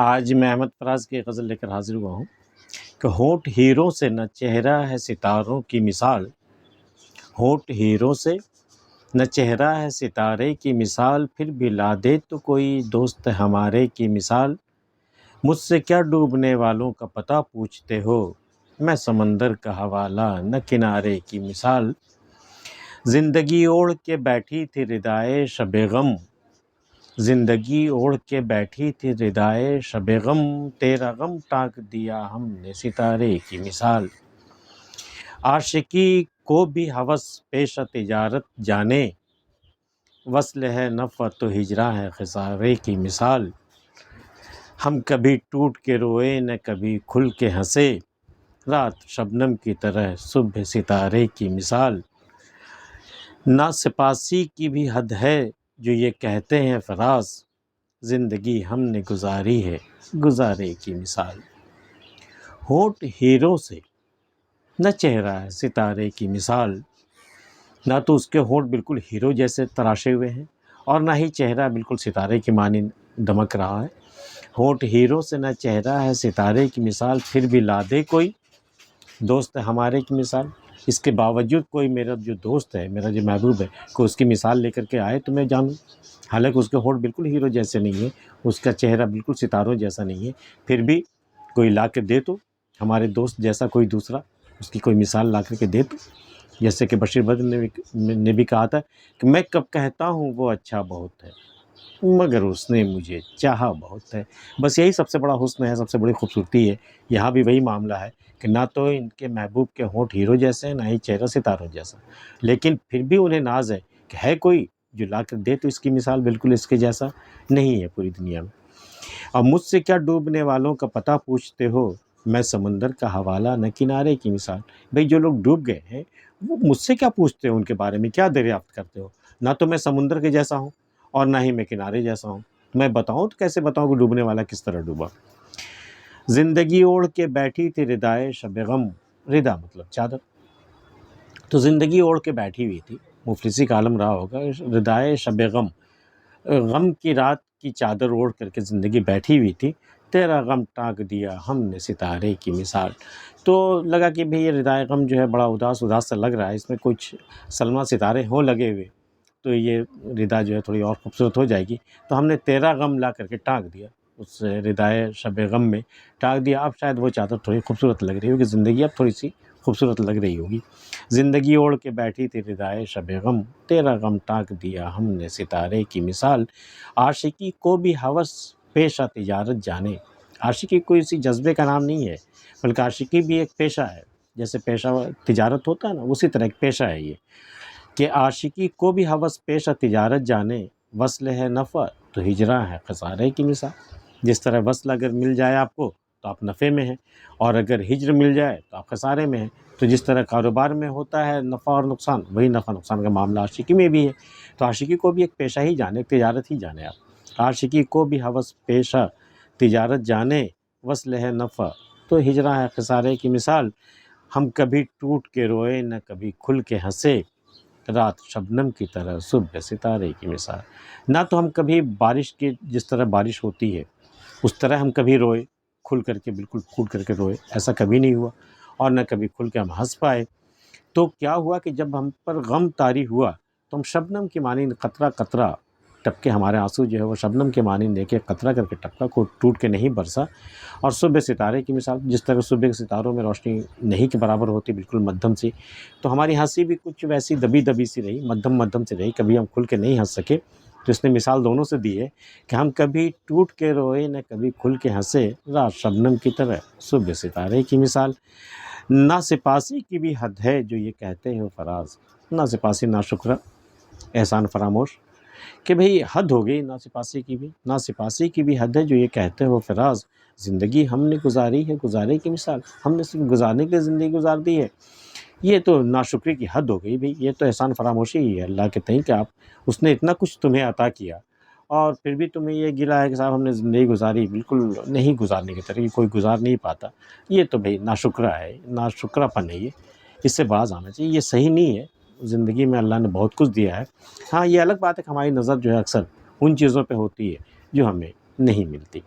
آج میں احمد فراز کی غزل لے کر حاضر ہوا ہوں کہ ہونٹ ہیروں سے نہ چہرہ ہے ستاروں کی مثال، ہونٹ ہیروں سے نہ چہرہ ہے ستارے کی مثال، پھر بھی لا دے تو کوئی دوست ہمارے کی مثال، مجھ سے کیا ڈوبنے والوں کا پتہ پوچھتے ہو، میں سمندر کا حوالہ نہ کنارے کی مثال، زندگی اوڑھ کے بیٹھی تھی ردائے شب غم، زندگی اوڑھ کے بیٹھی تھی ردائے شب غم، تیرا غم ٹانک دیا ہم نے ستارے کی مثال، عاشقی کو بھی ہوس پیشہ تجارت جانے، وصل ہے نفع تو ہجراں ہے خسارے کی مثال، ہم کبھی ٹوٹ کے روئے نہ کبھی کھل کے ہنسے، رات شبنم کی طرح صبح ستارے کی مثال، نہ سپاسی کی بھی حد ہے جو یہ کہتے ہیں فراز، زندگی ہم نے گزاری ہے گزارے کی مثال، ہونٹ ہیروں سے نہ چہرہ ہے ستارے کی مثال، نہ تو اس کے ہونٹ بالکل ہیرو جیسے تراشے ہوئے ہیں اور نہ ہی چہرہ بالکل ستارے کی مانند دمک رہا ہے، ہونٹ ہیروں سے نہ چہرہ ہے ستارے کی مثال، پھر بھی لا دے کوئی دوست ہمارے کی مثال، اس کے باوجود کوئی میرا جو دوست ہے، میرا جو محبوب ہے، کوئی اس کی مثال لے کر کے آئے تو میں جانوں، حالانکہ اس کے ہونٹ بالکل ہیرو جیسے نہیں ہیں، اس کا چہرہ بالکل ستاروں جیسا نہیں ہے، پھر بھی کوئی لا کے دے تو ہمارے دوست جیسا کوئی دوسرا اس کی کوئی مثال لا کر کے دے تو، جیسے کہ بشیر بدر نے بھی کہا تھا کہ میں کب کہتا ہوں وہ اچھا بہت ہے مگر اس نے مجھے چاہا بہت ہے، بس یہی سب سے بڑا حسن ہے، سب سے بڑی خوبصورتی ہے، یہاں بھی وہی معاملہ ہے کہ نہ تو ان کے محبوب کے ہونٹ ہیرو جیسے ہیں، نہ ہی چہرہ ستاروں جیسا، لیکن پھر بھی انہیں ناز ہے کہ ہے کوئی جو لا کر دے تو اس کی مثال بالکل اس کے جیسا نہیں ہے پوری دنیا میں، اب مجھ سے کیا ڈوبنے والوں کا پتہ پوچھتے ہو، میں سمندر کا حوالہ نہ کنارے کی مثال، بھئی جو لوگ ڈوب گئے ہیں وہ مجھ سے کیا پوچھتے ہو، ان کے بارے میں کیا دریافت کرتے ہو، نہ تو میں سمندر کے جیسا ہوں اور نہ ہی میں کنارے جیسا ہوں، میں بتاؤں تو کیسے بتاؤں کہ ڈوبنے والا کس طرح ڈوبا، زندگی اوڑھ کے بیٹھی تھی ردائے شب غم، ردا مطلب چادر، تو زندگی اوڑھ کے بیٹھی ہوئی تھی، مفلسی کا عالم رہا ہوگا، ردائے شب غم، غم کی رات کی چادر اوڑھ کر کے زندگی بیٹھی ہوئی تھی، تیرا غم ٹانک دیا ہم نے ستارے کی مثال، تو لگا کہ بھئی یہ ردائے غم جو ہے بڑا اداس اداس سا لگ رہا ہے، اس میں کچھ سلما ستارے ہوں لگے ہوئے تو یہ ردا جو ہے تھوڑی اور خوبصورت ہو جائے گی، تو ہم نے تیرا غم لا کر کے ٹانک دیا اس ردائے شب غم میں، ٹانک دیا، اب شاید وہ چادر تھوڑی خوبصورت لگ رہی ہوگی، زندگی اب تھوڑی سی خوبصورت لگ رہی ہوگی، زندگی اوڑھ کے بیٹھی تھی ردائے شب غم، تیرا غم ٹانک دیا ہم نے ستارے کی مثال، عاشقی کو بھی ہوس پیشہ تجارت جانے، عاشقی کوئی سی جذبے کا نام نہیں ہے بلکہ عاشقی بھی ایک پیشہ ہے، جیسے پیشہ تجارت ہوتا ہے نا، اسی طرح ایک پیشہ ہے یہ، کہ عاشقی کو بھی ہوس پیشہ تجارت جانے، وصل ہے نفع تو ہجراں ہے خسارے کی مثال، جس طرح وصل اگر مل جائے آپ کو تو آپ نفع میں ہیں، اور اگر ہجر مل جائے تو آپ خسارے میں ہیں، تو جس طرح کاروبار میں ہوتا ہے نفع اور نقصان، وہی نفع نقصان کا معاملہ عاشقی میں بھی ہے، تو عاشقی کو بھی ایک پیشہ ہی جانے، ایک تجارت ہی جانے آپ، عاشقی کو بھی ہوس پیشہ تجارت جانے، وصل ہے نفع تو ہجراں ہے خسارے کی مثال، ہم کبھی ٹوٹ کے روئے نہ کبھی کھل کے ہنسے، رات شبنم کی طرح صبح ستارے کی مثال، نہ تو ہم کبھی بارش کی جس طرح بارش ہوتی ہے اس طرح ہم کبھی روئے کھل کر کے، بالکل پھوٹ کر کے روئے، ایسا کبھی نہیں ہوا، اور نہ کبھی کھل کے ہم ہنس پائے، تو کیا ہوا کہ جب ہم پر غم طاری ہوا تو ہم شبنم کی مانند قطرہ قطرہ ٹپکے، ہمارے آنسو جو ہے وہ شبنم کے مانند ایک ایک قطرہ کر کے ٹپکا، کو ٹوٹ کے نہیں برسا، اور صبح ستارے کی مثال، جس طرح صبح کے ستاروں میں روشنی نہیں کے برابر ہوتی، بالکل مدھم سی، تو ہماری ہنسی بھی کچھ ویسی دبی دبی سی رہی، مدھم مدھم سی رہی، کبھی ہم کھل کے نہیں ہنس سکے، تو اس نے مثال دونوں سے دی ہے کہ ہم کبھی ٹوٹ کے روئے نہ کبھی کھل کے ہنسے، رات شبنم کی طرح صبح ستارے کی مثال، نہ سپاسی کی بھی حد ہے جو یہ کہتے ہیں فراز، نہ سپاسی نا شکرہ احسان فراموش، کہ بھئی حد ہو گئی نہ سپاسی کی بھی حد ہے جو یہ کہتے ہو فراز، زندگی ہم نے گزاری ہے گزارے کی مثال، ہم نے صرف گزارنے کے لیے زندگی گزار دی ہے، یہ تو ناشکری کی حد ہو گئی بھئی، یہ تو احسان فراموشی ہی ہے اللہ کے تئیں کہ آپ اس نے اتنا کچھ تمہیں عطا کیا اور پھر بھی تمہیں یہ گلا ہے کہ صاحب ہم نے زندگی گزاری، بالکل نہیں گزارنے کی طرح، کوئی گزار نہیں پاتا، یہ تو بھئی ناشکرہ ہے، ناشکرہ پن ہے یہ، اس سے باز آنا چاہیے، یہ صحیح نہیں ہے، زندگی میں اللہ نے بہت کچھ دیا ہے، ہاں یہ الگ بات ہے کہ ہماری نظر جو ہے اکثر ان چیزوں پہ ہوتی ہے جو ہمیں نہیں ملتی،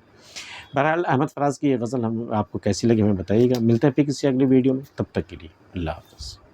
بہرحال احمد فراز کی یہ غزل آپ کو کیسی لگی ہمیں بتائیے گا. ملتے ہیں پھر کسی اگلی ویڈیو میں، تب تک کے لیے اللہ حافظ.